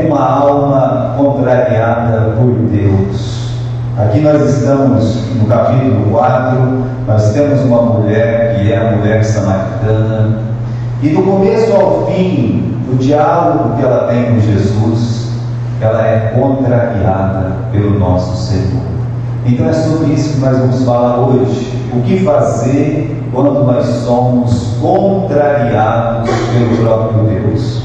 uma alma contrariada por Deus. Aqui nós estamos no capítulo 4, nós temos uma mulher que é a mulher samaritana, e do começo ao fim do diálogo que ela tem com Jesus, ela é contrariada pelo nosso Senhor. Então é sobre isso que nós vamos falar hoje. O que fazer quando nós somos contrariados pelo próprio Deus?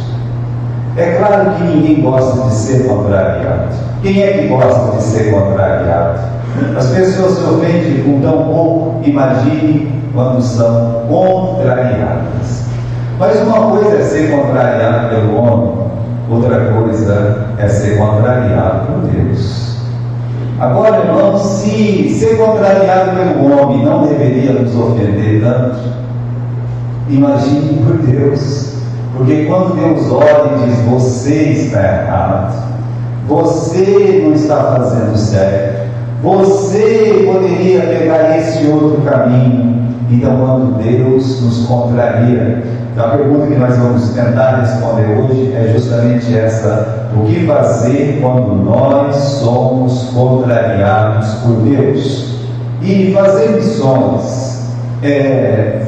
É claro que ninguém gosta de ser contrariado. Quem é que gosta de ser contrariado? As pessoas se ofendem com tão pouco, imagine quando são contrariadas. Mas uma coisa é ser contrariado pelo homem, outra coisa é ser contrariado por Deus. Agora, irmãos, se ser contrariado pelo homem não deveria nos ofender tanto, imagine por Deus. Porque quando Deus olha e diz: você está errado, você não está fazendo certo, você poderia pegar esse outro caminho. Então, quando Deus nos contraria, a pergunta que nós vamos tentar responder hoje é justamente essa: o que fazer quando nós somos contrariados por Deus? E fazer missões,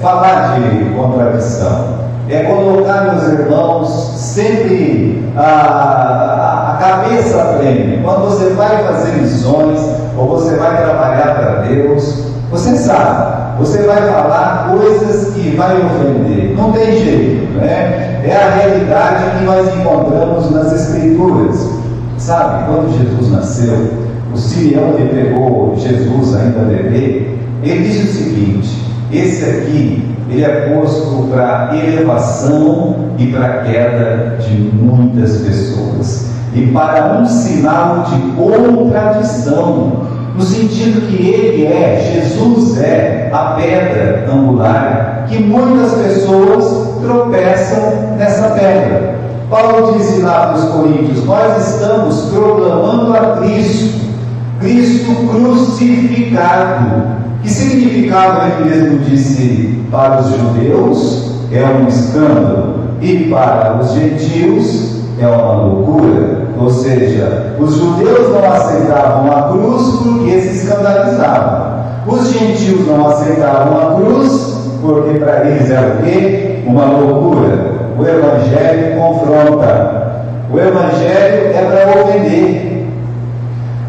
falar de contradição, é colocar, meus irmãos, sempre a cabeça à frente. Quando você vai fazer missões ou você vai trabalhar para Deus, você sabe, você vai falar coisas que vai ofender, não tem jeito, né? É a realidade que nós encontramos nas Escrituras. Sabe, quando Jesus nasceu, o Simeão que pegou Jesus ainda bebê, ele disse o seguinte: esse aqui, ele é posto para elevação e para queda de muitas pessoas, e para um sinal de contradição, no sentido que Jesus é a pedra angular, que muitas pessoas tropeçam nessa pedra. Paulo disse lá para os Coríntios: nós estamos proclamando a Cristo crucificado. Que significava, ele mesmo disse, para os judeus é um escândalo, e para os gentios é uma loucura. Ou seja, os judeus não aceitavam a cruz porque se escandalizavam. Os gentios não aceitavam a cruz porque para eles era o quê? Uma loucura. O Evangelho confronta. O Evangelho é para ofender.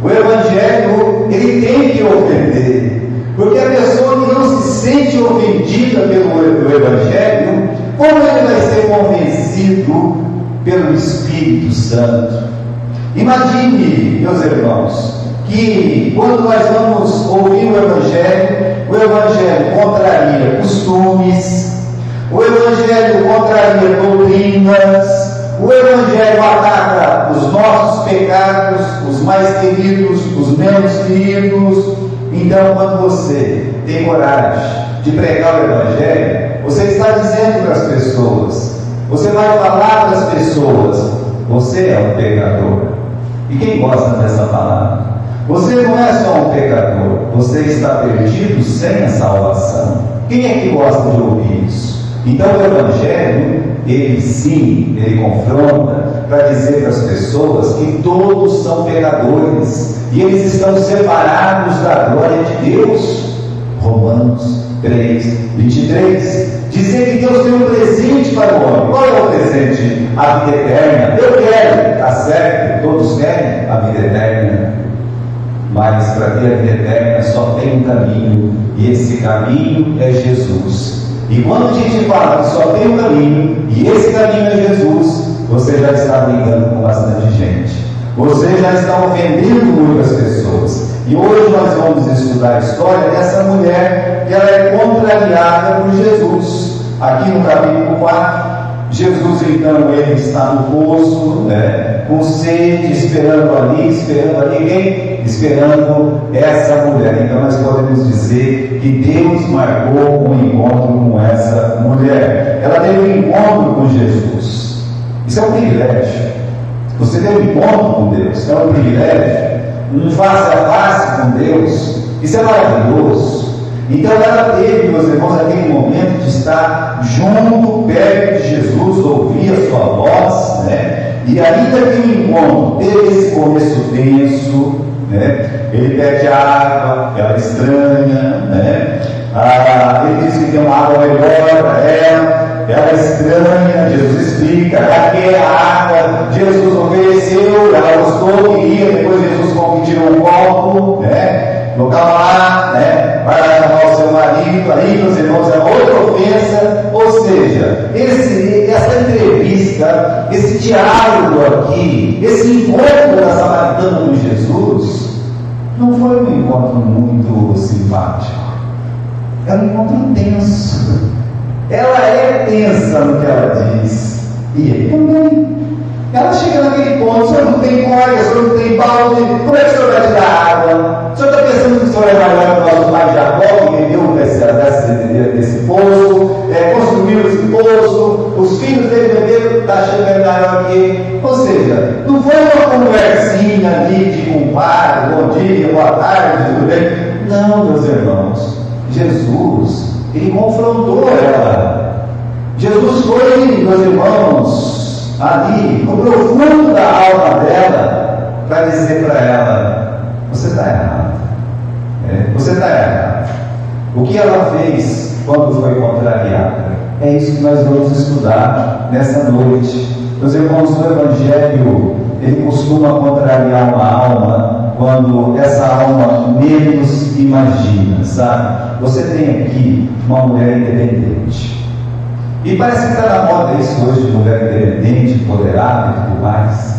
O Evangelho, ele tem que ofender. Porque a pessoa que não se sente ofendida pelo Evangelho, como ele vai ser convencido pelo Espírito Santo? Imagine, meus irmãos, que quando nós vamos ouvir o Evangelho contraria costumes, o Evangelho contraria doutrinas, o Evangelho ataca os nossos pecados, os mais queridos, os menos queridos. Então, quando você tem coragem de pregar o Evangelho, você está dizendo para as pessoas, você vai falar para as pessoas: você é um pecador. E quem gosta dessa palavra? Você não é só um pecador, você está perdido sem a salvação. Quem é que gosta de ouvir isso? Então o Evangelho, ele sim, ele confronta para dizer para as pessoas que todos são pecadores e eles estão separados da glória de Deus. Romanos 3:23. Dizer que Deus tem um presente para o homem. Qual é o presente? A vida eterna. Eu quero, está certo, todos querem a vida eterna. Mas para ter a vida eterna só tem um caminho, e esse caminho é Jesus. E quando a gente fala que só tem um caminho, e esse caminho é Jesus, você já está brigando com bastante gente. Você já está ofendendo muitas pessoas. E hoje nós vamos estudar a história dessa mulher que ela é contrariada por Jesus. Aqui no capítulo 4, Jesus então ele está no poço, com sede, esperando ali quem? Esperando essa mulher. Então nós podemos dizer que Deus marcou um encontro com essa mulher. Ela teve um encontro com Jesus. Isso é um privilégio. Você tem um encontro com Deus, é um privilégio, um face a face com Deus. Isso é maravilhoso. Então ela teve, meus irmãos, aquele momento de estar junto, perto de Jesus, ouvir a sua voz, E ainda que o encontro teve esse começo tenso, né? Ele pede água, ela estranha, né? Ele diz que tem uma água melhor para ela estranha, Jesus explica, aqui é a água, Jesus ofereceu, ela gostou, queria, depois Jesus tirou um copo, né? Colocava lá, né? Vai lá chamar o seu marido, aí meus irmãos, é outra ofensa, ou seja, essa entrevista, esse diálogo aqui, esse encontro da samaritana com Jesus, não foi um encontro muito simpático, é um encontro tenso. Ela é tensa no que ela diz, e ele também. Ela chega naquele ponto: o senhor não tem corda, o senhor não tem balde, como é que o senhor vai tirar água? O senhor está pensando que o senhor é maior que o nosso pai Jacó, que vendeu desse poço, construiu esse poço, os filhos dele beberam, está achando que é maior que ele. Ou seja, não foi uma conversinha ali de compadre, bom dia, boa tarde, tudo bem? Não, meus irmãos, Jesus, ele confrontou ela. Jesus foi, meus irmãos, ali no profundo da alma dela, para dizer para ela: você está errado, você está errado. O que ela fez quando foi contrariada? É isso que nós vamos estudar nessa noite. Meus irmãos, no Evangelho, ele costuma contrariar uma alma quando essa alma menos imagina, sabe? Você tem aqui uma mulher independente, e parece que está na moda isso hoje, de mulher independente, empoderada e tudo mais,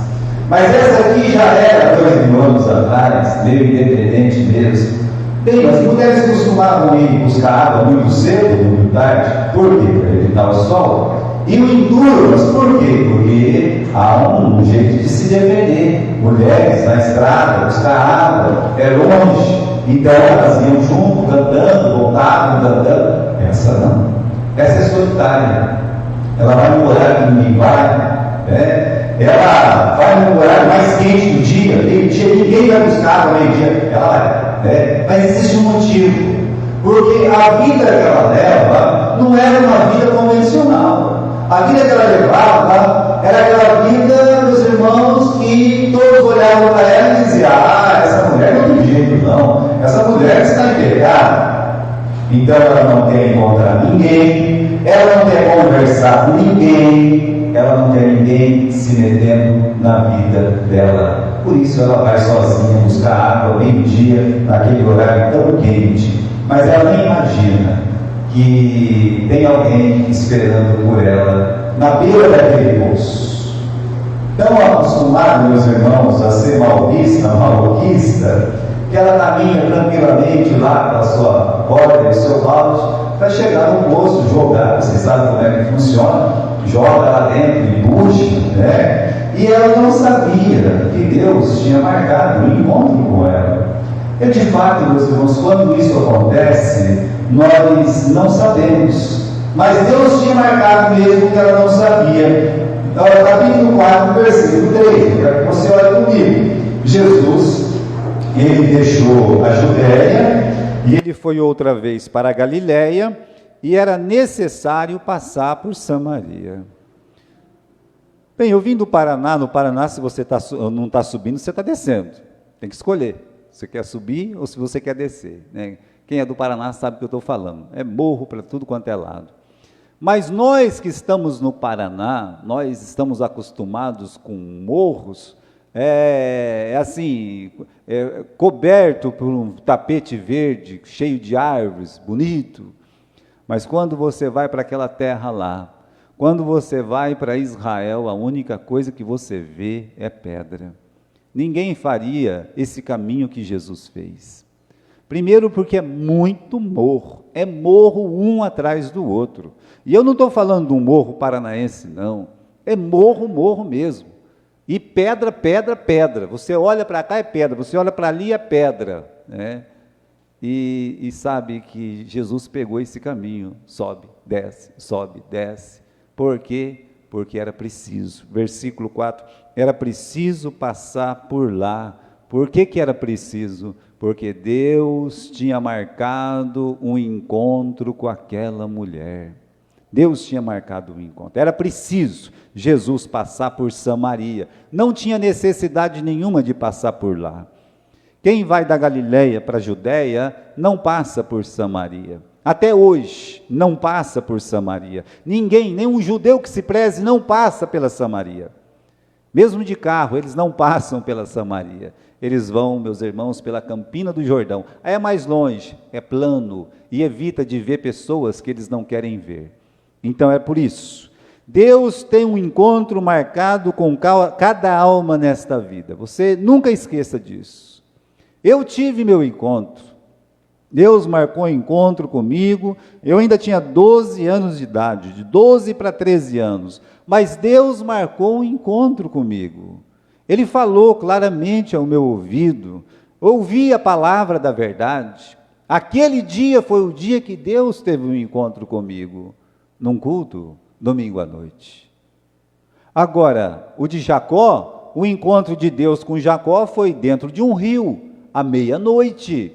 mas essa aqui já era 2.000 anos atrás, meio independente mesmo. Bem, as mulheres costumavam ir buscar água muito cedo, muito tarde. Por quê? Para evitar o sol. E o enduro, mas por quê? Porque há um jeito de se defender. Mulheres na estrada, buscar água, é longe. Então elas iam junto, cantando, voltavam, cantando. Essa não. Essa é solitária. Ela vai no horário que ninguém vai, ela vai no horário mais quente do dia. Meio-dia, ninguém vai buscar água meio-dia. Ela vai. Mas existe um motivo, porque a vida que ela leva não era uma vida convencional. A vida que ela levava era aquela vida, meus irmãos, que todos olhavam para ela e diziam: essa mulher não tem jeito não, essa mulher está empregada. Então ela não quer encontrar ninguém, ela não quer conversar com ninguém, ela não quer ninguém se metendo na vida dela. Por isso ela vai sozinha buscar água meio-dia, naquele horário tão quente. Mas ela nem imagina que tem alguém esperando por ela na beira daquele poço. Tão acostumada, meus irmãos, a ser malvista, maluquista, que ela caminha tranquilamente lá com a sua corda e o seu balde para chegar no poço, jogar. Vocês sabem como é que funciona? Joga lá dentro e puxa, E ela não sabia que Deus tinha marcado um encontro com ela. E de fato, meus irmãos, quando isso acontece, nós não sabemos. Mas Deus tinha marcado mesmo que ela não sabia. Então, capítulo 4, versículo 3, para que você olhe comigo. Jesus, ele deixou a Judéia e ele foi outra vez para a Galiléia, e era necessário passar por Samaria. Bem, eu vim do Paraná. No Paraná, se você não está subindo, você está descendo. Tem que escolher. Você quer subir ou se você quer descer, Quem é do Paraná sabe o que eu estou falando. É morro para tudo quanto é lado. Mas nós que estamos no Paraná, nós estamos acostumados com morros, coberto por um tapete verde, cheio de árvores, bonito. Mas quando você vai para aquela terra lá, quando você vai para Israel, a única coisa que você vê é pedra. Ninguém faria esse caminho que Jesus fez. Primeiro porque é muito morro, é morro um atrás do outro. E eu não estou falando de um morro paranaense, não. É morro, morro mesmo. E pedra, pedra, pedra. Você olha para cá é pedra, você olha para ali é pedra, E sabe que Jesus pegou esse caminho, sobe, desce. Por quê? Porque era preciso. Versículo 4, era preciso passar por lá. Por que era preciso? Porque Deus tinha marcado um encontro com aquela mulher. Deus tinha marcado o encontro. Era preciso Jesus passar por Samaria. Não tinha necessidade nenhuma de passar por lá. Quem vai da Galileia para a Judéia não passa por Samaria. Até hoje não passa por Samaria. Ninguém, nenhum judeu que se preze não passa pela Samaria. Mesmo de carro, eles não passam pela Samaria. Eles vão, meus irmãos, pela Campina do Jordão. Aí é mais longe, é plano e evita de ver pessoas que eles não querem ver. Então é por isso. Deus tem um encontro marcado com cada alma nesta vida. Você nunca esqueça disso. Eu tive meu encontro. Deus marcou um encontro comigo. Eu ainda tinha 12 anos de idade, de 12 para 13 anos. Mas Deus marcou um encontro comigo. Ele falou claramente ao meu ouvido. Ouvi a palavra da verdade. Aquele dia foi o dia que Deus teve um encontro comigo, num culto, domingo à noite. Agora, o de Jacó, o encontro de Deus com Jacó foi dentro de um rio, à meia-noite,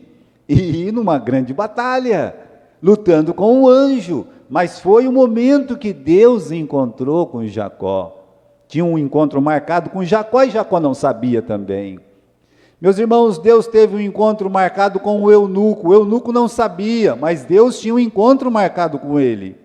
e numa grande batalha, lutando com um anjo, mas foi o momento que Deus encontrou com Jacó. Tinha um encontro marcado com Jacó, e Jacó não sabia também. Meus irmãos, Deus teve um encontro marcado com o eunuco não sabia, mas Deus tinha um encontro marcado com ele.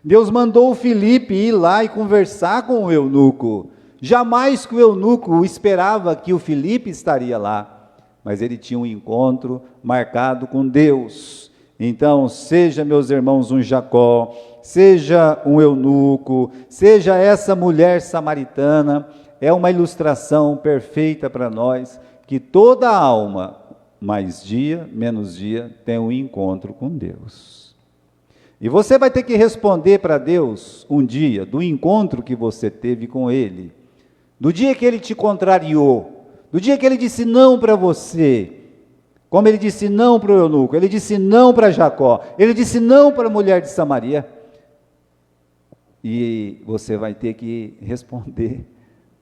Deus mandou o Filipe ir lá e conversar com o eunuco. Jamais que o eunuco esperava que o Filipe estaria lá, mas ele tinha um encontro marcado com Deus. Então, seja, meus irmãos, um Jacó, seja um eunuco, seja essa mulher samaritana, é uma ilustração perfeita para nós, que toda alma, mais dia, menos dia, tem um encontro com Deus. E você vai ter que responder para Deus um dia, do encontro que você teve com Ele, do dia que Ele te contrariou, do dia que Ele disse não para você, como Ele disse não para o eunuco, Ele disse não para Jacó, Ele disse não para a mulher de Samaria, e você vai ter que responder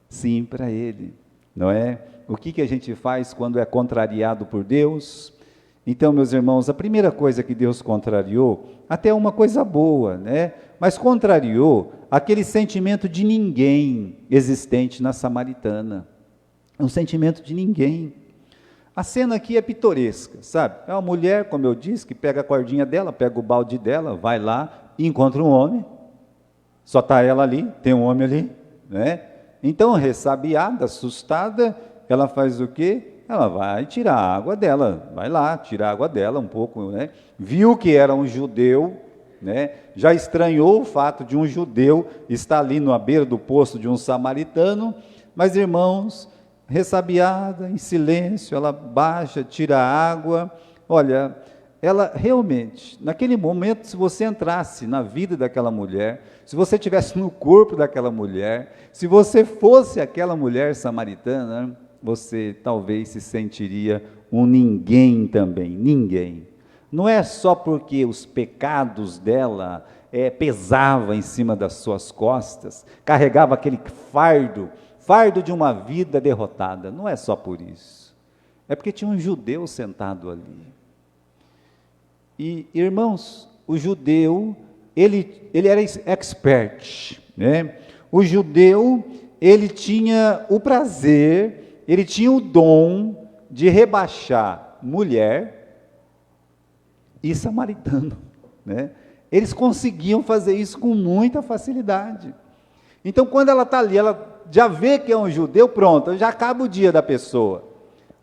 sim para Ele, não é? O que a gente faz quando é contrariado por Deus? Então, meus irmãos, a primeira coisa que Deus contrariou, até é uma coisa boa, né? Mas contrariou aquele sentimento de ninguém existente na samaritana. Um sentimento de ninguém. A cena aqui é pitoresca, sabe? É uma mulher, como eu disse, que pega a cordinha dela, pega o balde dela, vai lá e encontra um homem. Só está ela ali, tem um homem ali, né? Então, ressabiada, assustada, ela faz o quê? Ela vai tirar a água dela, vai lá, tirar a água dela um pouco, né? Viu que era um judeu, né? Já estranhou o fato de um judeu estar ali na beira do poço de um samaritano, mas, irmãos, ressabiada, em silêncio, ela baixa, tira a água. Olha, ela realmente, naquele momento, se você entrasse na vida daquela mulher, se você estivesse no corpo daquela mulher, se você fosse aquela mulher samaritana, você talvez se sentiria um ninguém também, ninguém. Não é só porque os pecados dela pesavam em cima das suas costas, carregava aquele fardo de uma vida derrotada, não é só por isso. É porque tinha um judeu sentado ali. E, irmãos, o judeu, ele era expert, né? O judeu, ele tinha o prazer, ele tinha o dom de rebaixar mulher e samaritano, né? Eles conseguiam fazer isso com muita facilidade. Então, quando ela está ali, ela já vê que é um judeu, pronto, já acaba o dia da pessoa.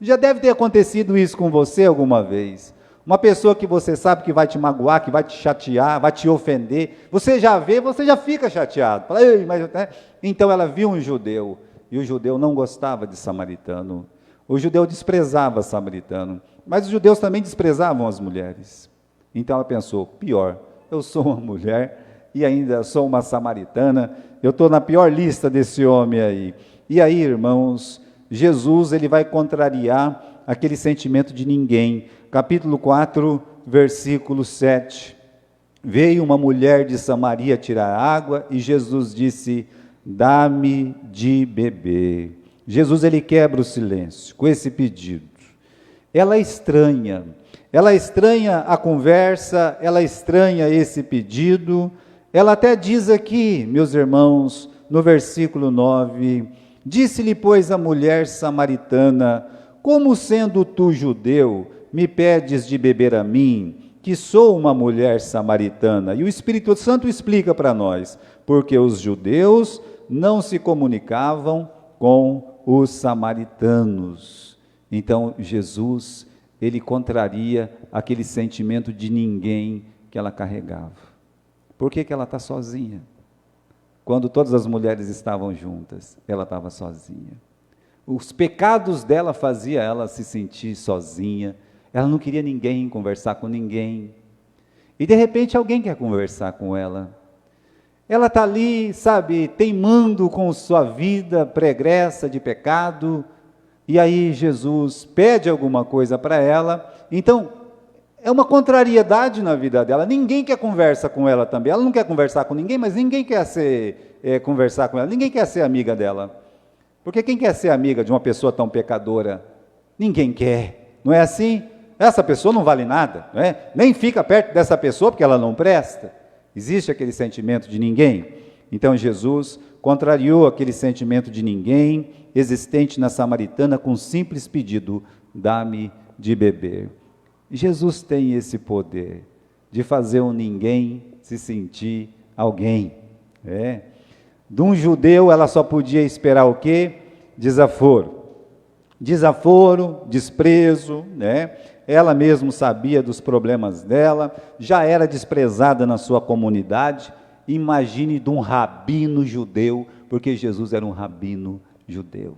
Já deve ter acontecido isso com você alguma vez. Uma pessoa que você sabe que vai te magoar, que vai te chatear, vai te ofender, você já vê, você já fica chateado. Fala, ei, mas, né? Então ela viu um judeu, e o judeu não gostava de samaritano. O judeu desprezava samaritano, mas os judeus também desprezavam as mulheres. Então ela pensou, pior, eu sou uma mulher e ainda sou uma samaritana, eu estou na pior lista desse homem aí. E aí, irmãos, Jesus, ele vai contrariar aquele sentimento de ninguém. Capítulo 4, versículo 7. Veio uma mulher de Samaria tirar água e Jesus disse, dá-me de beber. Jesus, ele quebra o silêncio com esse pedido. Ela estranha a conversa, ela estranha esse pedido, Ela até diz aqui, meus irmãos, no versículo 9, disse-lhe, pois, a mulher samaritana, como sendo tu judeu, me pedes de beber a mim, que sou uma mulher samaritana? E o Espírito Santo explica para nós, porque os judeus não se comunicavam com os samaritanos. Então, Jesus, ele contraria aquele sentimento de ninguém que ela carregava. Por que ela está sozinha? Quando todas as mulheres estavam juntas, ela estava sozinha. Os pecados dela faziam ela se sentir sozinha, ela não queria ninguém conversar com ninguém. E de repente alguém quer conversar com ela. Ela está ali, sabe, teimando com sua vida pregressa de pecado, e aí Jesus pede alguma coisa para ela. Então, é uma contrariedade na vida dela, ninguém quer conversar com ela também, ela não quer conversar com ninguém, mas ninguém quer conversar com ela, ninguém quer ser amiga dela, porque quem quer ser amiga de uma pessoa tão pecadora? Ninguém quer, não é assim? Essa pessoa não vale nada, não é? Nem fica perto dessa pessoa porque ela não presta. Existe aquele sentimento de ninguém? Então Jesus contrariou aquele sentimento de ninguém existente na samaritana com um simples pedido: dá-me de beber. Jesus tem esse poder de fazer um ninguém se sentir alguém. De um judeu ela só podia esperar o quê? Desaforo. Desaforo, desprezo, né? Ela mesma sabia dos problemas dela, já era desprezada na sua comunidade. Imagine de um rabino judeu, porque Jesus era um rabino judeu.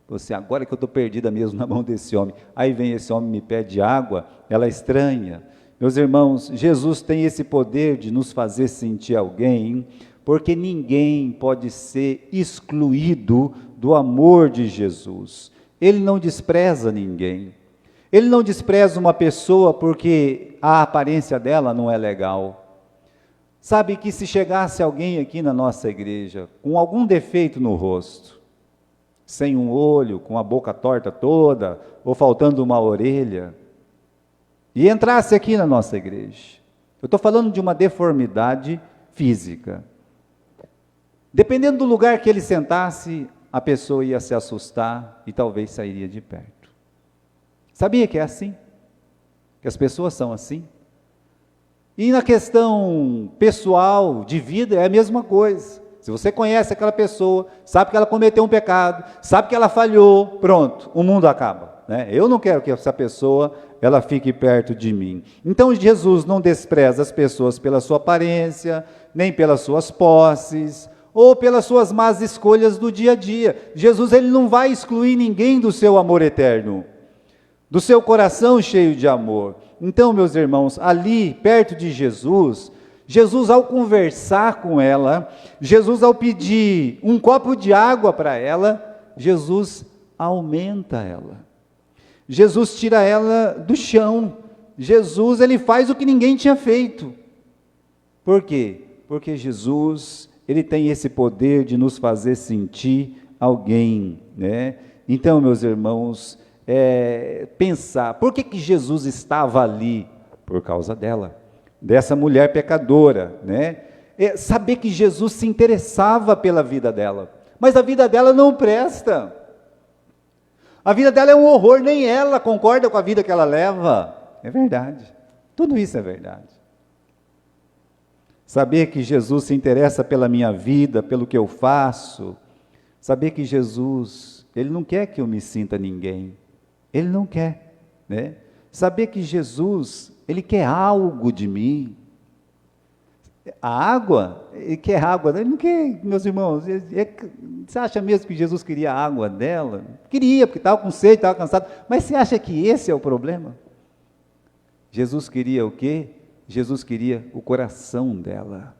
Você, agora que eu estou perdida mesmo na mão desse homem, aí vem esse homem, me pede água, ela estranha. Meus irmãos, Jesus tem esse poder de nos fazer sentir alguém, porque ninguém pode ser excluído do amor de Jesus. Ele não despreza ninguém. Ele não despreza uma pessoa porque a aparência dela não é legal. Sabe que se chegasse alguém aqui na nossa igreja com algum defeito no rosto, sem um olho, com a boca torta toda, ou faltando uma orelha, e entrasse aqui na nossa igreja, eu estou falando de uma deformidade física, dependendo do lugar que ele sentasse, a pessoa ia se assustar e talvez sairia de perto. Sabia que é assim? Que as pessoas são assim? E na questão pessoal, de vida, é a mesma coisa. Se você conhece aquela pessoa, sabe que ela cometeu um pecado, sabe que ela falhou, pronto, o mundo acaba, né? Eu não quero que essa pessoa, ela fique perto de mim. Então Jesus não despreza as pessoas pela sua aparência, nem pelas suas posses, ou pelas suas más escolhas do dia a dia. Jesus, ele não vai excluir ninguém do seu amor eterno, do seu coração cheio de amor. Então, meus irmãos, ali, perto de Jesus, ao conversar com ela, Jesus ao pedir um copo de água para ela, Jesus aumenta ela. Jesus tira ela do chão. Jesus, ele faz o que ninguém tinha feito. Por quê? Porque Jesus, ele tem esse poder de nos fazer sentir alguém, né? Então, meus irmãos, pensar, por que Jesus estava ali? Por causa dela, dessa mulher pecadora, né? Saber que Jesus se interessava pela vida dela, mas a vida dela não presta, a vida dela é um horror, nem ela concorda com a vida que ela leva. É verdade, tudo isso é verdade. Saber que Jesus se interessa pela minha vida, pelo que eu faço, saber que Jesus, ele não quer que eu me sinta ninguém, ele não quer, né? Saber que Jesus, ele quer algo de mim. A água, ele quer água, ele não quer, meus irmãos, você acha mesmo que Jesus queria a água dela? Queria, porque estava com sede, estava cansado, mas você acha que esse é o problema? Jesus queria o quê? Jesus queria o coração dela.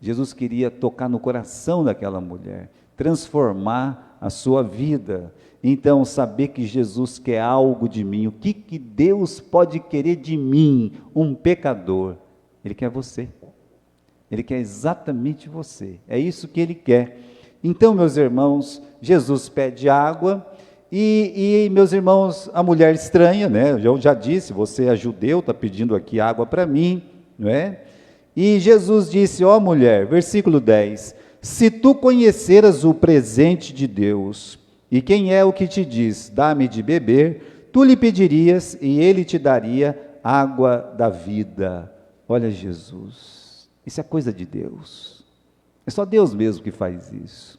Jesus queria tocar no coração daquela mulher, transformar a sua vida. Então, saber que Jesus quer algo de mim, o que Deus pode querer de mim, um pecador? Ele quer você, ele quer exatamente você, é isso que ele quer. Então, meus irmãos, Jesus pede água, e meus irmãos, a mulher estranha, né? Eu já disse, você é judeu, está pedindo aqui água para mim, não é? E Jesus disse: ó mulher, versículo 10, se tu conheceras o presente de Deus, e quem é o que te diz, dá-me de beber, tu lhe pedirias e ele te daria água da vida. Olha Jesus, isso é coisa de Deus, é só Deus mesmo que faz isso.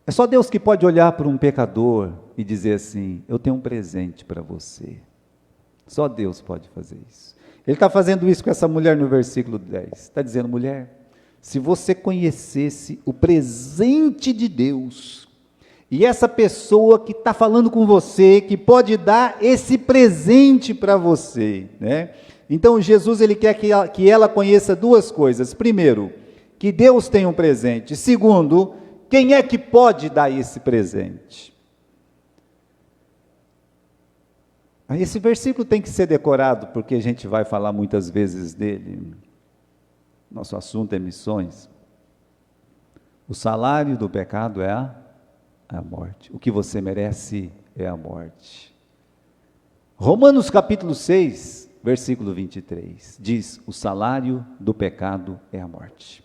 É só Deus que pode olhar para um pecador e dizer assim: eu tenho um presente para você. Só Deus pode fazer isso. Ele está fazendo isso com essa mulher no versículo 10. Está dizendo: mulher, se você conhecesse o presente de Deus, e essa pessoa que está falando com você, que pode dar esse presente para você, né? Então Jesus, ele quer que ela conheça duas coisas. Primeiro, que Deus tem um presente. Segundo, quem é que pode dar esse presente? Esse versículo tem que ser decorado, porque a gente vai falar muitas vezes dele. Nosso assunto é missões. O salário do pecado é a morte. O que você merece é a morte. Romanos capítulo 6, versículo 23, diz: o salário do pecado é a morte.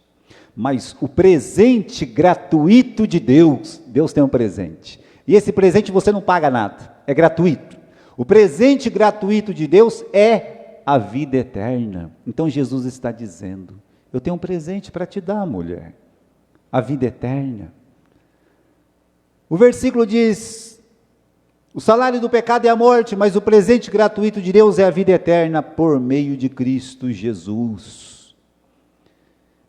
Mas o presente gratuito de Deus, Deus tem um presente, e esse presente você não paga nada, é gratuito. O presente gratuito de Deus é a vida eterna. Então Jesus está dizendo: eu tenho um presente para te dar, mulher, a vida eterna. O versículo diz: o salário do pecado é a morte, mas o presente gratuito de Deus é a vida eterna por meio de Cristo Jesus.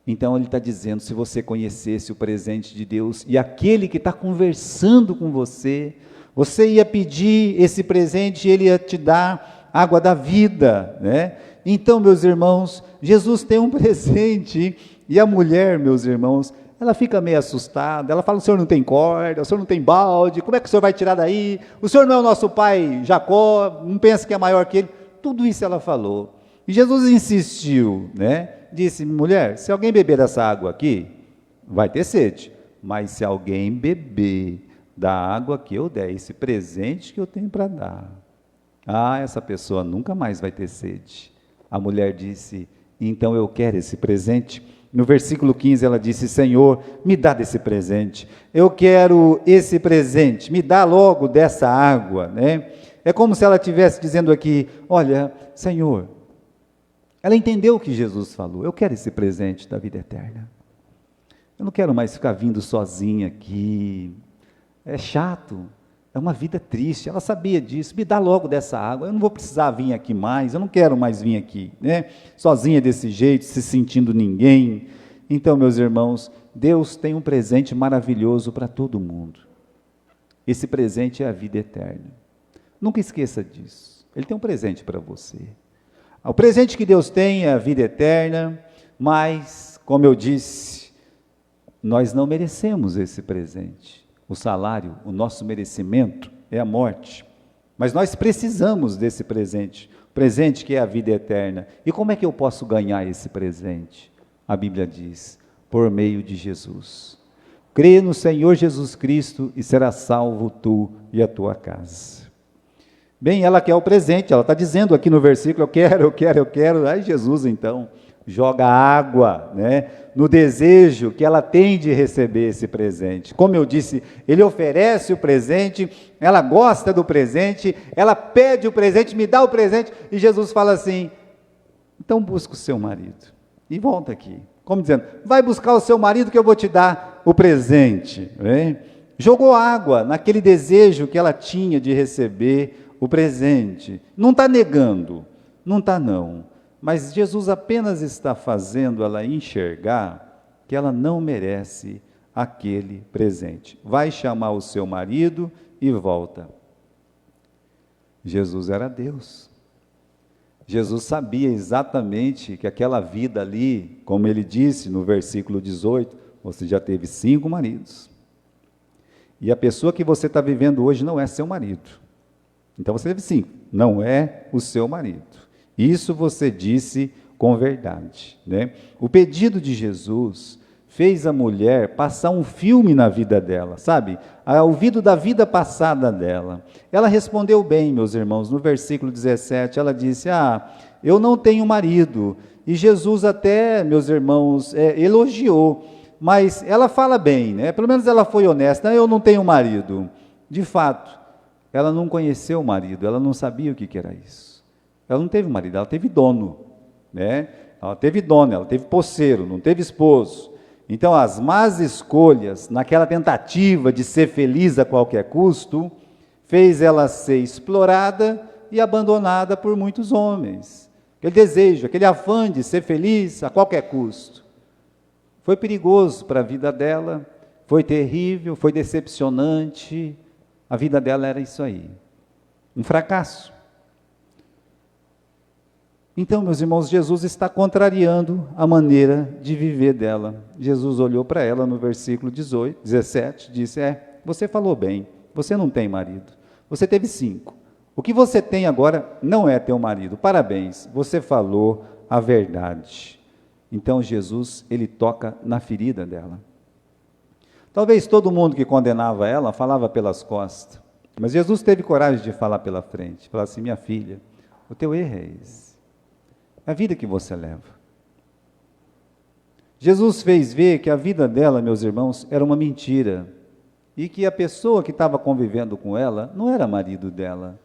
Então ele está dizendo: se você conhecesse o presente de Deus, e aquele que está conversando com você, você ia pedir esse presente e ele ia te dar água da vida, né? Então, meus irmãos, Jesus tem um presente, e a mulher, meus irmãos, ela fica meio assustada, ela fala: o senhor não tem corda, o senhor não tem balde, como é que o senhor vai tirar daí? O senhor não é o nosso pai Jacó, não pensa que é maior que ele? Tudo isso ela falou. E Jesus insistiu, né? Disse: mulher, se alguém beber dessa água aqui, vai ter sede, mas se alguém beber da água que eu der, esse presente que eu tenho para dar, essa pessoa nunca mais vai ter sede. A mulher disse: então eu quero esse presente. No versículo 15 ela disse: Senhor, me dá desse presente, eu quero esse presente, me dá logo dessa água, né? É como se ela estivesse dizendo aqui: olha, Senhor, ela entendeu o que Jesus falou: eu quero esse presente da vida eterna, eu não quero mais ficar vindo sozinha aqui, é chato, é uma vida triste. Ela sabia disso: me dá logo dessa água, eu não vou precisar vir aqui mais, eu não quero mais vir aqui, né? Sozinha desse jeito, se sentindo ninguém. Então, meus irmãos, Deus tem um presente maravilhoso para todo mundo. Esse presente é a vida eterna. Nunca esqueça disso. Ele tem um presente para você. O presente que Deus tem é a vida eterna, mas, como eu disse, nós não merecemos esse presente. O salário, o nosso merecimento é a morte, mas nós precisamos desse presente, presente que é a vida eterna. E como é que eu posso ganhar esse presente? A Bíblia diz: por meio de Jesus. Crê no Senhor Jesus Cristo e serás salvo tu e a tua casa. Bem, ela quer o presente, ela está dizendo aqui no versículo: eu quero. Aí Jesus então joga água, né, no desejo que ela tem de receber esse presente. Como eu disse, ele oferece o presente, ela gosta do presente, ela pede o presente, me dá o presente, e Jesus fala assim: então busca o seu marido, e volta aqui, como dizendo: vai buscar o seu marido que eu vou te dar o presente, né? Jogou água naquele desejo que ela tinha de receber o presente, não está negando, não está não, mas Jesus apenas está fazendo ela enxergar que ela não merece aquele presente. Vai chamar o seu marido e volta. Jesus era Deus. Jesus sabia exatamente que aquela vida ali, como ele disse no versículo 18, você já teve 5 maridos. E a pessoa que você está vivendo hoje não é seu marido. Então você teve 5, não é o seu marido. Isso você disse com verdade, né? O pedido de Jesus fez a mulher passar um filme na vida dela, sabe? Ouvido da vida passada dela. Ela respondeu bem, meus irmãos, no versículo 17, ela disse, eu não tenho marido. E Jesus até, meus irmãos, elogiou, mas ela fala bem, né? Pelo menos ela foi honesta, eu não tenho marido. De fato, ela não conheceu o marido, ela não sabia o que era isso. Ela não teve marido, ela teve dono, né? Ela teve dono, ela teve posseiro, não teve esposo. Então, as más escolhas, naquela tentativa de ser feliz a qualquer custo, fez ela ser explorada e abandonada por muitos homens. Aquele desejo, aquele afã de ser feliz a qualquer custo. Foi perigoso para a vida dela, foi terrível, foi decepcionante. A vida dela era isso aí, um fracasso. Então, meus irmãos, Jesus está contrariando a maneira de viver dela. Jesus olhou para ela no versículo 17, disse, você falou bem, você não tem marido, você teve 5. O que você tem agora não é teu marido, parabéns, você falou a verdade. Então, Jesus, ele toca na ferida dela. Talvez todo mundo que condenava ela, falava pelas costas, mas Jesus teve coragem de falar pela frente, falar assim, minha filha, o teu erro é esse. A vida que você leva. Jesus fez ver que a vida dela, meus irmãos, era uma mentira. E que a pessoa que estava convivendo com ela não era marido dela.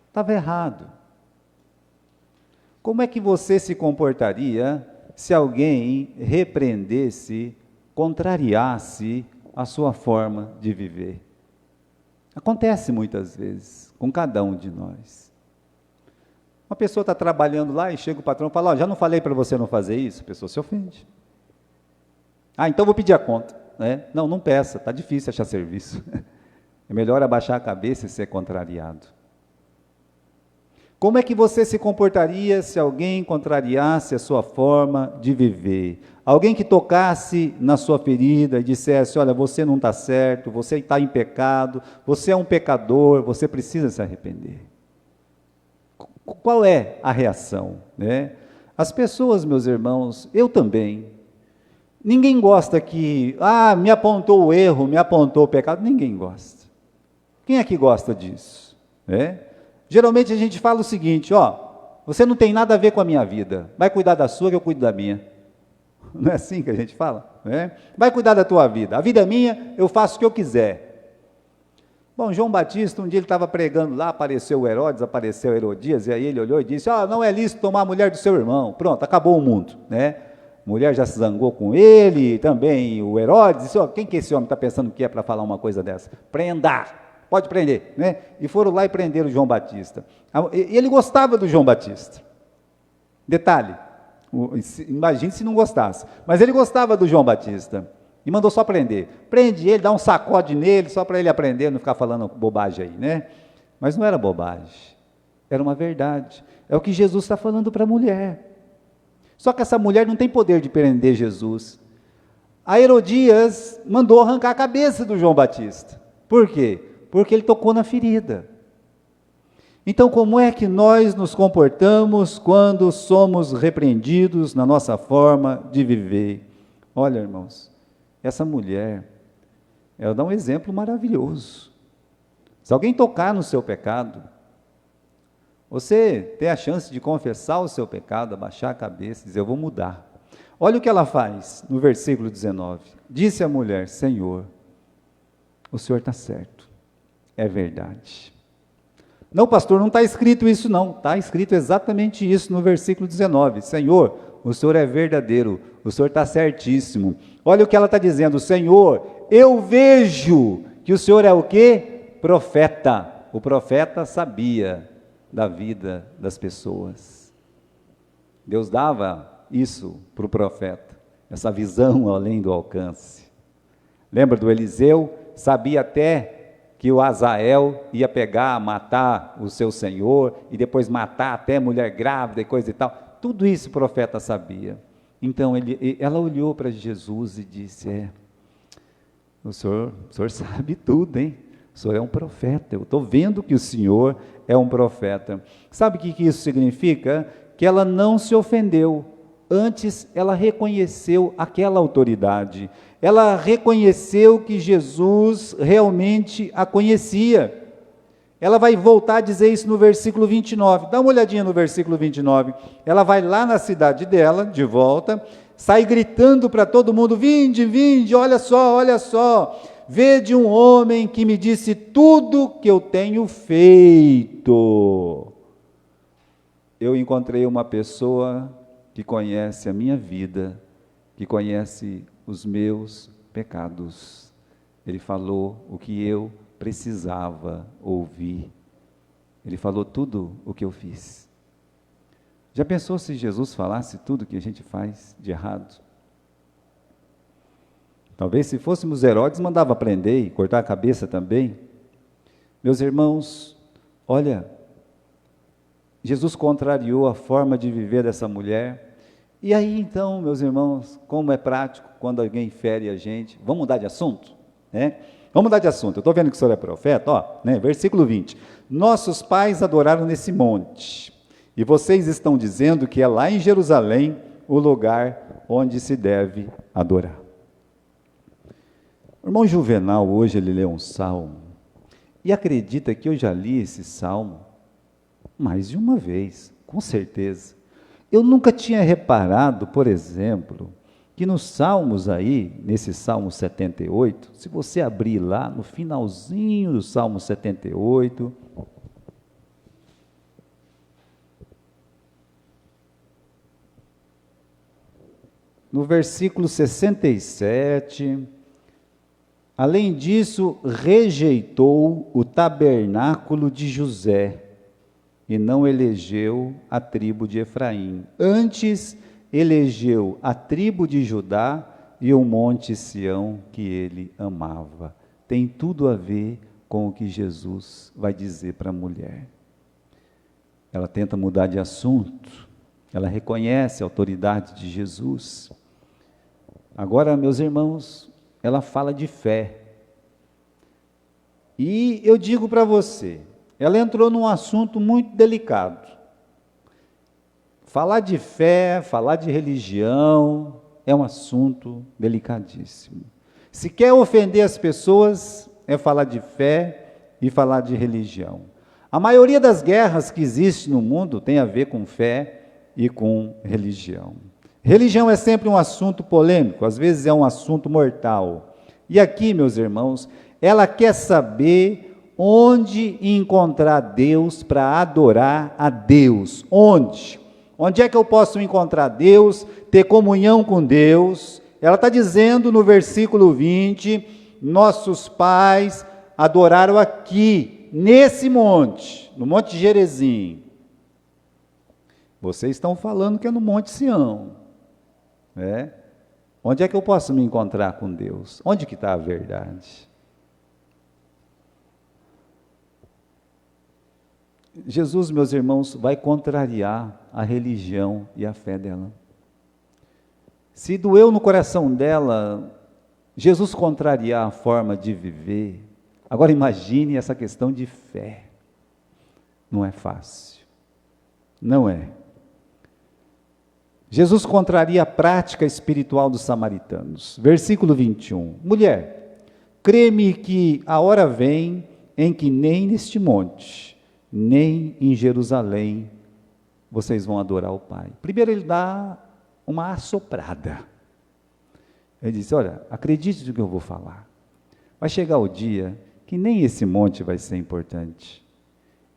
Estava errado. Como é que você se comportaria se alguém repreendesse, contrariasse a sua forma de viver? Acontece muitas vezes com cada um de nós. Uma pessoa está trabalhando lá e chega o patrão e fala, já não falei para você não fazer isso? A pessoa se ofende. Então vou pedir a conta. Né? Não peça, está difícil achar serviço. É melhor abaixar a cabeça e ser contrariado. Como é que você se comportaria se alguém contrariasse a sua forma de viver? Alguém que tocasse na sua ferida e dissesse, olha, você não está certo, você está em pecado, você é um pecador, você precisa se arrepender. Qual é a reação? Né? As pessoas, meus irmãos, eu também, ninguém gosta que, me apontou o erro, me apontou o pecado, ninguém gosta. Quem é que gosta disso? Né? Geralmente a gente fala o seguinte, você não tem nada a ver com a minha vida, vai cuidar da sua que eu cuido da minha. Não é assim que a gente fala? Né? Vai cuidar da tua vida, a vida é minha, eu faço o que eu quiser. Bom, João Batista, um dia ele estava pregando lá, apareceu Herodes, apareceu Herodias, e aí ele olhou e disse, não é lícito tomar a mulher do seu irmão. Pronto, acabou o mundo, né? A mulher já se zangou com ele, também o Herodes, disse, quem que esse homem está pensando que é para falar uma coisa dessa? Prenda, pode prender, né? E foram lá e prenderam o João Batista. Ele gostava do João Batista. Detalhe, imagine se não gostasse, mas ele gostava do João Batista. E mandou só prender. Prende ele, dá um sacode nele, só para ele aprender, não ficar falando bobagem aí, né? Mas não era bobagem, era uma verdade. É o que Jesus está falando para a mulher. Só que essa mulher não tem poder de prender Jesus. A Herodias mandou arrancar a cabeça do João Batista. Por quê? Porque ele tocou na ferida. Então, como é que nós nos comportamos quando somos repreendidos na nossa forma de viver? Olha, irmãos, essa mulher, ela dá um exemplo maravilhoso. Se alguém tocar no seu pecado, você tem a chance de confessar o seu pecado, abaixar a cabeça e dizer, eu vou mudar. Olha o que ela faz no versículo 19. Disse a mulher, Senhor, o Senhor está certo, é verdade. Não, pastor, não está escrito isso não, está escrito exatamente isso no versículo 19. Senhor, o Senhor é verdadeiro, o Senhor está certíssimo. Olha o que ela está dizendo, Senhor, eu vejo que o Senhor é o quê? Profeta. O profeta sabia da vida das pessoas. Deus dava isso para o profeta, essa visão além do alcance. Lembra do Eliseu? Sabia até que o Azael ia pegar, matar o seu senhor, e depois matar até mulher grávida e coisa e tal. Tudo isso o profeta sabia. Então ela olhou para Jesus e disse, o senhor sabe tudo, hein? O senhor é um profeta, eu estou vendo que o senhor é um profeta. Sabe o que isso significa? Que ela não se ofendeu Antes, ela reconheceu aquela autoridade. Ela reconheceu que Jesus realmente a conhecia. Ela vai voltar a dizer isso no versículo 29. Dá uma olhadinha no versículo 29. Ela vai lá na cidade dela, de volta, sai gritando para todo mundo: vinde, vinde, olha só, vede um homem que me disse tudo que eu tenho feito. Eu encontrei uma pessoa que conhece a minha vida, que conhece os meus pecados. Ele falou o que eu precisava ouvir. Ele falou tudo o que eu fiz. Já pensou se Jesus falasse tudo que a gente faz de errado? Talvez se fôssemos Herodes, mandava prender e cortar a cabeça também. Meus irmãos, olha, Jesus contrariou a forma de viver dessa mulher. E aí então, meus irmãos, como é prático quando alguém fere a gente? Vamos mudar de assunto? Vamos mudar de assunto. Eu estou vendo que o senhor é profeta, versículo 20. Nossos pais adoraram nesse monte, e vocês estão dizendo que é lá em Jerusalém o lugar onde se deve adorar. O irmão Juvenal, hoje ele leu um salmo, e acredita que eu já li esse salmo mais de uma vez, com certeza. Eu nunca tinha reparado, por exemplo, que nos Salmos aí, nesse Salmo 78, se você abrir lá no finalzinho do Salmo 78, no versículo 67, além disso, rejeitou o tabernáculo de José e não elegeu a tribo de Efraim. Antes, elegeu a tribo de Judá e o monte Sião que ele amava. Tem tudo a ver com o que Jesus vai dizer para a mulher. Ela tenta mudar de assunto, ela reconhece a autoridade de Jesus. Agora, meus irmãos, ela fala de fé. E eu digo para você, ela entrou num assunto muito delicado. Falar de fé, falar de religião, é um assunto delicadíssimo. Se quer ofender as pessoas, é falar de fé e falar de religião. A maioria das guerras que existem no mundo tem a ver com fé e com religião. Religião é sempre um assunto polêmico, às vezes é um assunto mortal. E aqui, meus irmãos, ela quer saber onde encontrar Deus para adorar a Deus. Onde? Onde é que eu posso encontrar Deus, ter comunhão com Deus? Ela está dizendo no versículo 20, nossos pais adoraram aqui, nesse monte, no Monte Gerizim. Vocês estão falando que é no Monte Sião, né? Onde é que eu posso me encontrar com Deus? Onde que está a verdade? Jesus, meus irmãos, vai contrariar a religião e a fé dela. Se doeu no coração dela, Jesus contrariar a forma de viver, agora imagine essa questão de fé. Não é fácil. Não é. Jesus contraria a prática espiritual dos samaritanos. Versículo 21. Mulher, crê-me que a hora vem em que nem neste monte, nem em Jerusalém, vocês vão adorar o Pai. Primeiro ele dá uma assoprada. Ele diz, olha, acredite no que eu vou falar. Vai chegar o dia que nem esse monte vai ser importante.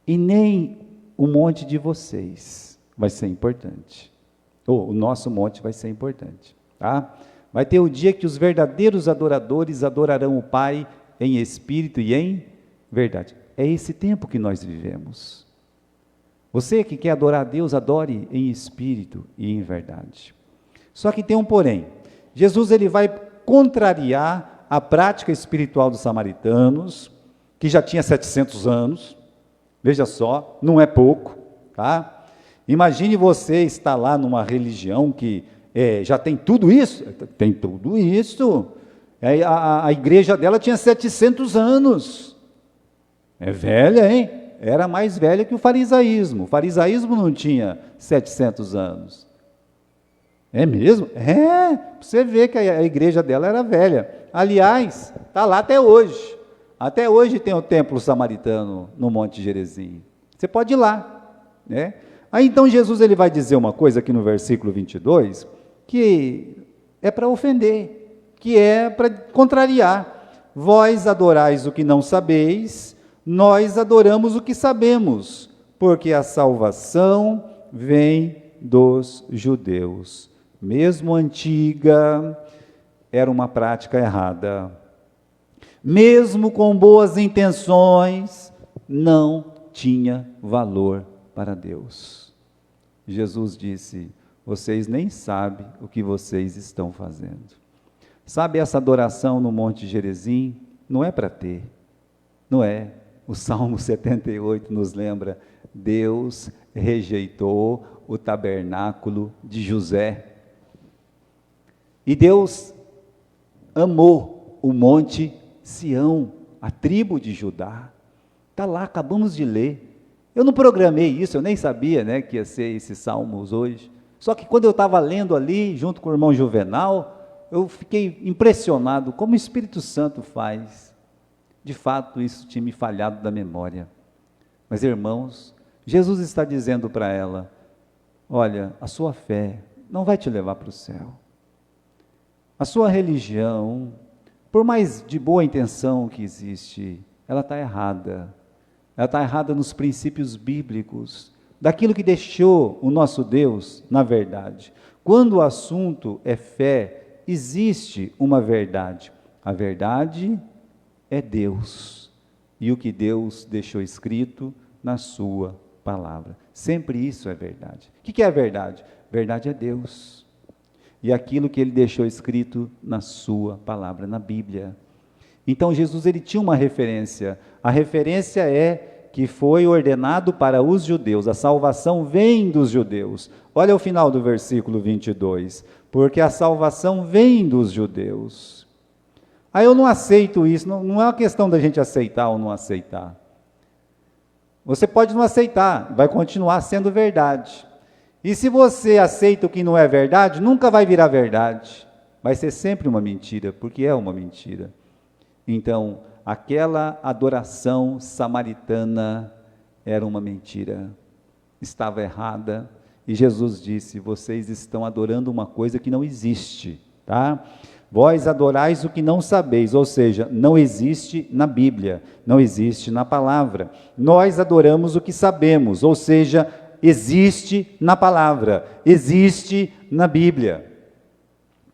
E nem o monte de vocês vai ser importante. Ou o nosso monte vai ser importante. Tá? Vai ter o dia que os verdadeiros adoradores adorarão o Pai em espírito e em verdade. É esse tempo que nós vivemos. Você que quer adorar a Deus, adore em espírito e em verdade. Só que tem um porém. Jesus ele vai contrariar a prática espiritual dos samaritanos, que já tinha 700 anos. Veja só, não é pouco, tá? Imagine você estar lá numa religião que já tem tudo isso. Tem tudo isso. A igreja dela tinha 700 anos. É velha, hein? Era mais velha que o farisaísmo. O farisaísmo não tinha 700 anos. É mesmo? É, você vê que a igreja dela era velha. Aliás, está lá até hoje. Até hoje tem o templo samaritano no Monte Gerizim. Você pode ir lá, né? Aí então Jesus ele vai dizer uma coisa aqui no versículo 22, que é para ofender, que é para contrariar. Vós adorais o que não sabeis, nós adoramos o que sabemos, porque a salvação vem dos judeus. Mesmo antiga, era uma prática errada. Mesmo com boas intenções, não tinha valor para Deus. Jesus disse: vocês nem sabem o que vocês estão fazendo. Sabe, essa adoração no Monte Gerizim não é para ter, não é. O Salmo 78 nos lembra: Deus rejeitou o tabernáculo de José. E Deus amou o Monte Sião, a tribo de Judá. Está lá, acabamos de ler. Eu não programei isso, eu nem sabia, né, que ia ser esses salmos hoje. Só que quando eu estava lendo ali, junto com o irmão Juvenal, eu fiquei impressionado como o Espírito Santo faz. De fato, isso tinha me falhado da memória. Mas, irmãos, Jesus está dizendo para ela: olha, a sua fé não vai te levar para o céu. A sua religião, por mais de boa intenção que existe, ela está errada. Ela está errada nos princípios bíblicos, daquilo que deixou o nosso Deus na verdade. Quando o assunto é fé, existe uma verdade. A verdade é Deus, e o que Deus deixou escrito na sua palavra. Sempre isso é verdade. O que é a verdade? Verdade é Deus. E aquilo que ele deixou escrito na sua palavra, na Bíblia. Então Jesus ele tinha uma referência. A referência é que foi ordenado para os judeus. A salvação vem dos judeus. Olha o final do versículo 22. Porque a salvação vem dos judeus. Aí eu não aceito isso. Não é uma questão da gente aceitar ou não aceitar. Você pode não aceitar, vai continuar sendo verdade. E se você aceita o que não é verdade, nunca vai virar verdade. Vai ser sempre uma mentira, porque é uma mentira. Então, aquela adoração samaritana era uma mentira. Estava errada. E Jesus disse: vocês estão adorando uma coisa que não existe, tá? Vós adorais o que não sabeis, ou seja, não existe na Bíblia, não existe na palavra. Nós adoramos o que sabemos, ou seja, existe na palavra, existe na Bíblia,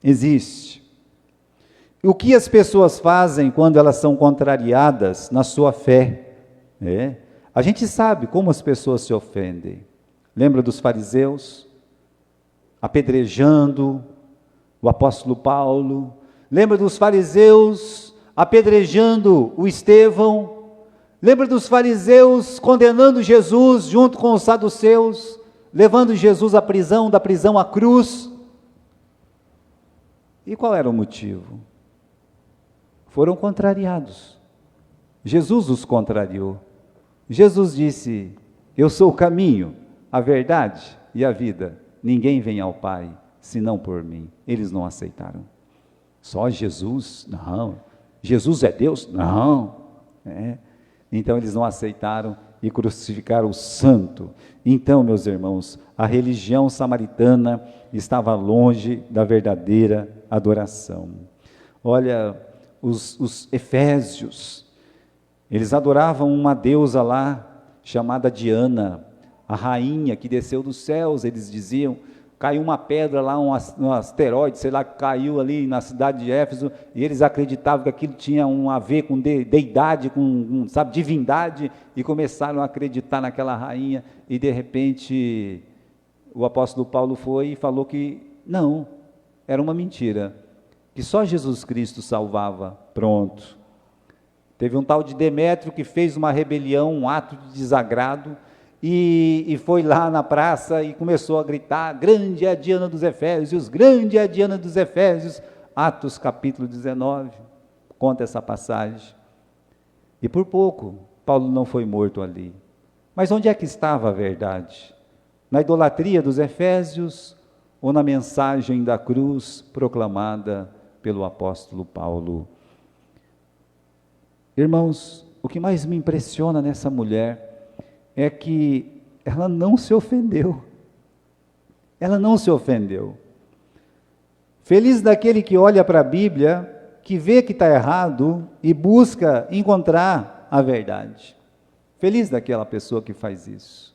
existe. O que as pessoas fazem quando elas são contrariadas na sua fé? A gente sabe como as pessoas se ofendem. Lembra dos fariseus? Apedrejando o apóstolo Paulo. Lembra dos fariseus apedrejando o Estevão? Lembra dos fariseus condenando Jesus junto com os saduceus, levando Jesus à prisão, da prisão à cruz? E qual era o motivo? Foram contrariados. Jesus os contrariou. Jesus disse: eu sou o caminho, a verdade e a vida. Ninguém vem ao Pai senão por mim. Eles não aceitaram. Só Jesus? Não. Jesus é Deus? Não. Então eles não aceitaram e crucificaram o santo. Então, meus irmãos, a religião samaritana estava longe da verdadeira adoração. Olha, os efésios, eles adoravam uma deusa lá, chamada Diana, a rainha que desceu dos céus. Eles diziam, caiu uma pedra lá, um asteroide, sei lá, caiu ali na cidade de Éfeso, e eles acreditavam que aquilo tinha a ver com deidade, com divindade, e começaram a acreditar naquela rainha, e de repente o apóstolo Paulo foi e falou que não, era uma mentira, que só Jesus Cristo salvava. Pronto. Teve um tal de Demétrio que fez uma rebelião, um ato de desagrado, e foi lá na praça e começou a gritar: grande é a Diana dos Efésios, grande é a Diana dos Efésios. Atos capítulo 19, conta essa passagem. E por pouco, Paulo não foi morto ali. Mas onde é que estava a verdade? Na idolatria dos Efésios ou na mensagem da cruz proclamada pelo apóstolo Paulo. Irmãos, o que mais me impressiona nessa mulher é que ela não se ofendeu. Ela não se ofendeu. Feliz daquele que olha para a Bíblia, que vê que está errado e busca encontrar a verdade. Feliz daquela pessoa que faz isso.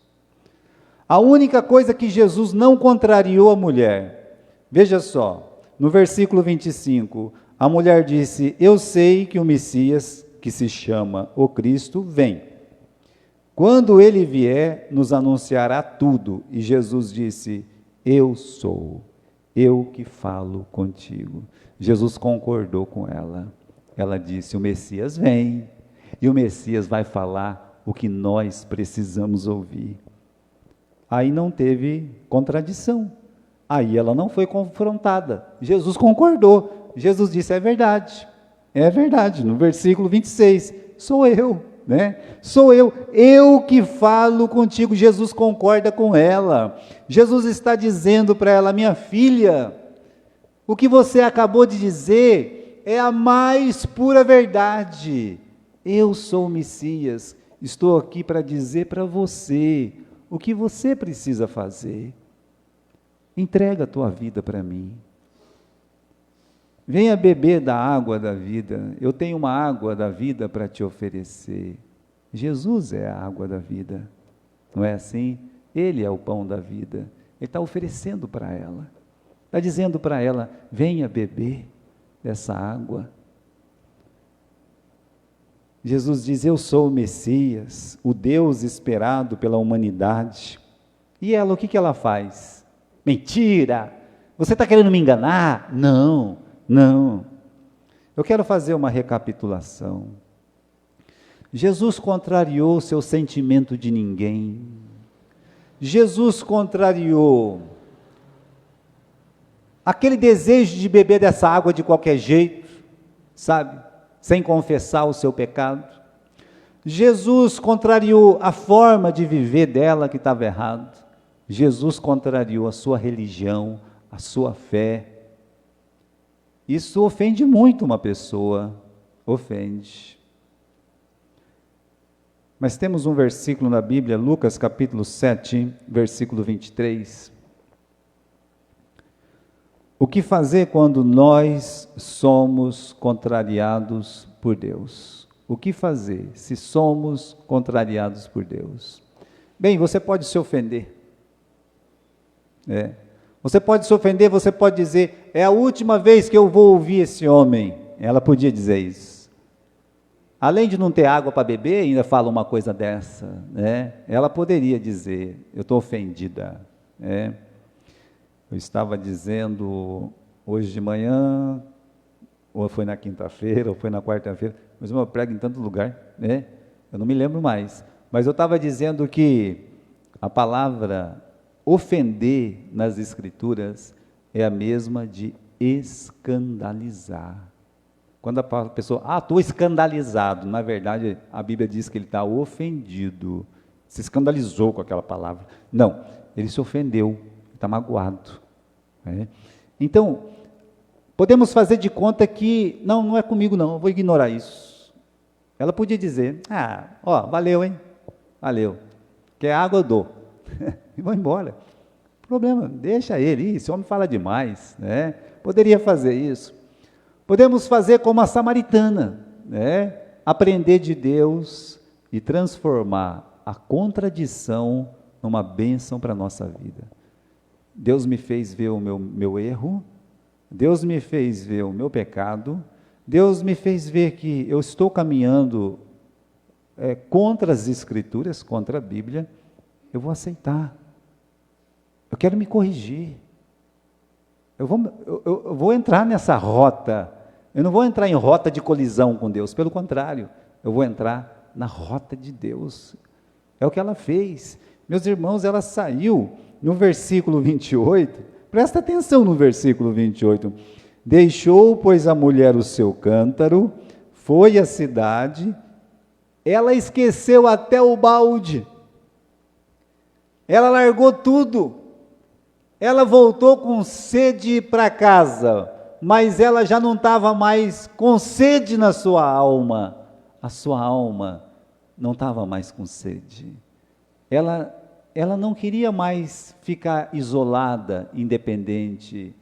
A única coisa que Jesus não contrariou a mulher, veja só, no versículo 25, a mulher disse: eu sei que o Messias, que se chama o Cristo, vem. Quando ele vier, nos anunciará tudo. E Jesus disse: eu sou, eu que falo contigo. Jesus concordou com ela. Ela disse: o Messias vem, e o Messias vai falar o que nós precisamos ouvir. Aí não teve contradição, aí ela não foi confrontada, Jesus concordou, Jesus disse: é verdade, no versículo 26, sou eu, sou eu que falo contigo. Jesus concorda com ela, Jesus está dizendo para ela: minha filha, o que você acabou de dizer é a mais pura verdade, eu sou o Messias, estou aqui para dizer para você o que você precisa fazer. Entrega a tua vida para mim. Venha beber da água da vida. Eu tenho uma água da vida para te oferecer. Jesus é a água da vida. Não é assim? Ele é o pão da vida. Ele está oferecendo para ela. Está dizendo para ela: venha beber dessa água. Jesus diz: eu sou o Messias, o Deus esperado pela humanidade. E ela, o que ela faz? Mentira! Você está querendo me enganar? Não. Eu quero fazer uma recapitulação. Jesus contrariou o seu sentimento de ninguém. Jesus contrariou aquele desejo de beber dessa água de qualquer jeito, sabe? Sem confessar o seu pecado. Jesus contrariou a forma de viver dela que estava errado. Jesus contrariou a sua religião, a sua fé. Isso ofende muito uma pessoa, ofende. Mas temos um versículo na Bíblia, Lucas capítulo 7, versículo 23. O que fazer quando nós somos contrariados por Deus? O que fazer se somos contrariados por Deus? Bem, você pode se ofender. Você pode se ofender, você pode dizer: é a última vez que eu vou ouvir esse homem. Ela podia dizer isso. Além de não ter água para beber, ainda fala uma coisa dessa, Ela poderia dizer: eu estou ofendida, Eu estava dizendo hoje de manhã, ou foi na quinta-feira, ou foi na quarta-feira, mas eu prego em tanto lugar, Eu não me lembro mais. Mas eu estava dizendo que a palavra ofender nas Escrituras é a mesma de escandalizar. Quando a pessoa, estou escandalizado, na verdade a Bíblia diz que ele está ofendido, se escandalizou com aquela palavra. Não, ele se ofendeu, está magoado. Então, podemos fazer de conta que, não é comigo não, eu vou ignorar isso. Ela podia dizer: valeu, valeu, quer água eu dou, e vou embora. Problema, deixa ele, esse homem fala demais, Poderia fazer isso. Podemos fazer como a samaritana, aprender de Deus e transformar a contradição numa bênção para a nossa vida. Deus me fez ver o meu erro, Deus me fez ver o meu pecado, Deus me fez ver que eu estou caminhando contra as Escrituras, contra a Bíblia. Eu vou aceitar, eu quero me corrigir, eu vou entrar nessa rota, eu não vou entrar em rota de colisão com Deus, pelo contrário, eu vou entrar na rota de Deus. É o que ela fez. Meus irmãos, ela saiu no versículo 28, presta atenção no versículo 28, deixou, pois, a mulher o seu cântaro, foi à cidade, ela esqueceu até o balde, ela largou tudo, Ela voltou com sede para casa, mas ela já não estava mais com sede na sua alma. A sua alma não estava mais com sede. Ela não queria mais ficar isolada, independente.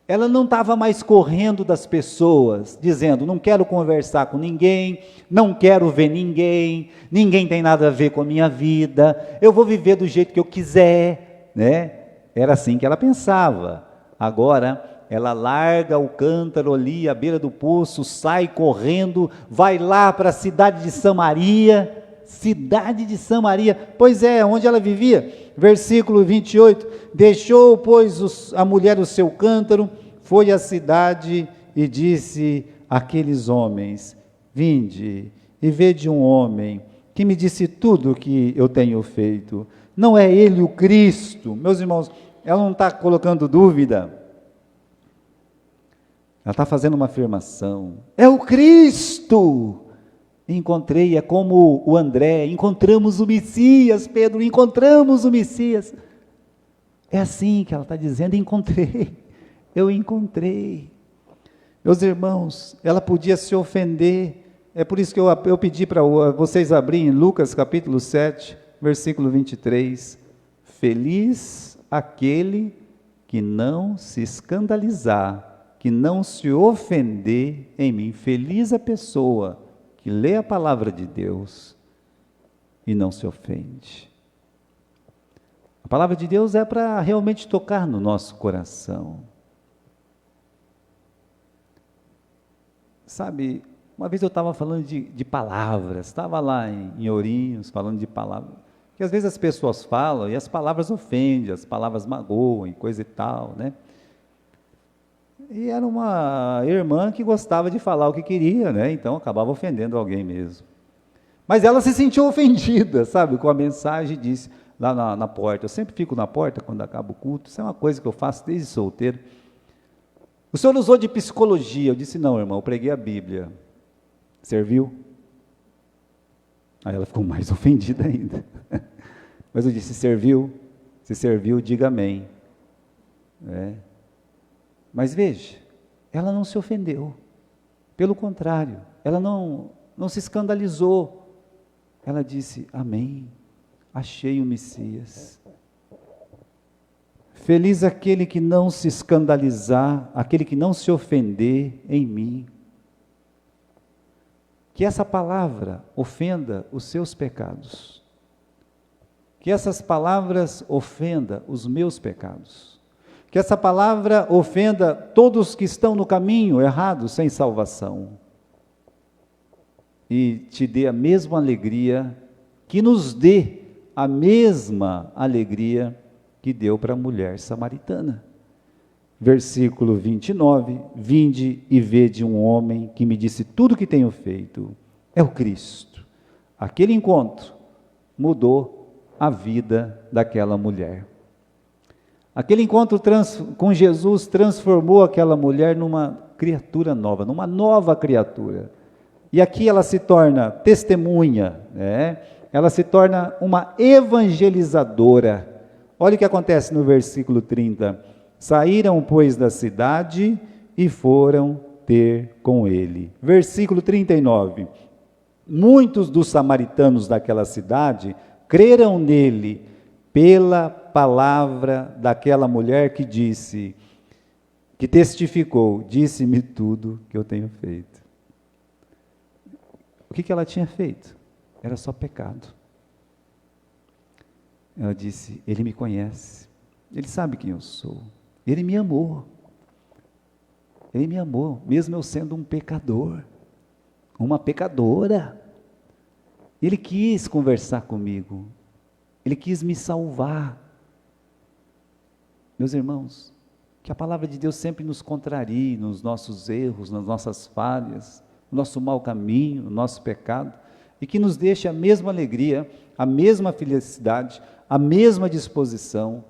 Ela não estava mais correndo das pessoas, dizendo, não quero conversar com ninguém, não quero ver ninguém, ninguém tem nada a ver com a minha vida, eu vou viver do jeito que eu quiser, né? Era assim que ela pensava. Agora, ela larga o cântaro ali à beira do poço, sai correndo, vai lá para a cidade de Samaria, pois é, onde ela vivia, versículo 28, deixou, pois, a mulher o seu cântaro, foi à cidade e disse àqueles homens, vinde e vede um homem, que me disse tudo o que eu tenho feito, não é ele o Cristo? Meus irmãos, ela não está colocando dúvida, ela está fazendo uma afirmação, é o Cristo. Encontrei, é como o André, encontramos o Messias, Pedro, encontramos o Messias. É assim que ela está dizendo, eu encontrei. Meus irmãos, ela podia se ofender, é por isso que eu pedi para vocês abrirem Lucas capítulo 7, versículo 23, feliz aquele que não se escandalizar, que não se ofender em mim, feliz a pessoa que lê a palavra de Deus e não se ofende. A palavra de Deus é para realmente tocar no nosso coração. Sabe, uma vez eu estava falando de palavras, estava lá em Ourinhos falando de palavras, que às vezes as pessoas falam e as palavras ofendem, as palavras magoam e coisa e tal, né? E era uma irmã que gostava de falar o que queria, né? Então acabava ofendendo alguém mesmo. Mas ela se sentiu ofendida, sabe? Com a mensagem, disse lá na porta. Eu sempre fico na porta quando acaba o culto. Isso é uma coisa que eu faço desde solteiro. O senhor usou de psicologia. Eu disse, não, irmão, eu preguei a Bíblia. Serviu? Aí ela ficou mais ofendida ainda. Mas eu disse, serviu? Se serviu, diga amém. Mas veja, ela não se ofendeu, pelo contrário, ela não se escandalizou, ela disse, amém, achei o Messias. Feliz aquele que não se escandalizar, aquele que não se ofender em mim. Que essa palavra ofenda os seus pecados, que essas palavras ofendam os meus pecados. Que essa palavra ofenda todos que estão no caminho errado, sem salvação. E te dê a mesma alegria, que nos dê a mesma alegria que deu para a mulher samaritana. Versículo 29, vinde e vede um homem que me disse tudo o que tenho feito. É o Cristo. Aquele encontro mudou a vida daquela mulher. Aquele encontro com Jesus transformou aquela mulher numa criatura nova, numa nova criatura. E aqui ela se torna testemunha, né? Ela se torna uma evangelizadora. Olha o que acontece no versículo 30. Saíram, pois, da cidade e foram ter com ele. Versículo 39. Muitos dos samaritanos daquela cidade creram nele pela palavra daquela mulher que disse, que testificou, disse-me tudo que eu tenho feito. O que ela tinha feito? Era só pecado. Ela disse, ele me conhece, ele sabe quem eu sou, ele me amou, mesmo eu sendo um pecador, uma pecadora. Ele quis conversar comigo, ele quis me salvar. Meus irmãos, que a palavra de Deus sempre nos contrarie nos nossos erros, nas nossas falhas, no nosso mau caminho, no nosso pecado, e que nos deixe a mesma alegria, a mesma felicidade, a mesma disposição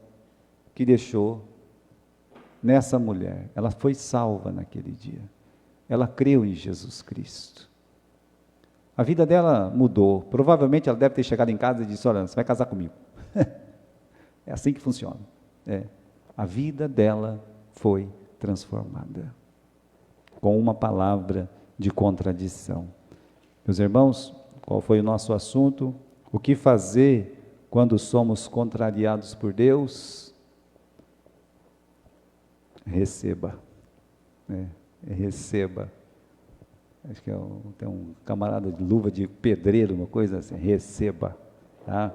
que deixou nessa mulher. Ela foi salva naquele dia, ela creu em Jesus Cristo. A vida dela mudou, provavelmente ela deve ter chegado em casa e disse, olha, você vai casar comigo. É assim que funciona. A vida dela foi transformada com uma palavra de contradição. Meus irmãos, qual foi o nosso assunto? O que fazer quando somos contrariados por Deus? Receba, né? Receba. Acho que tem um camarada de luva de pedreiro, uma coisa assim, receba, tá?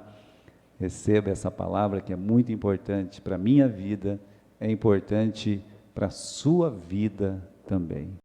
Receba essa palavra que é muito importante para a minha vida, é importante para a sua vida também.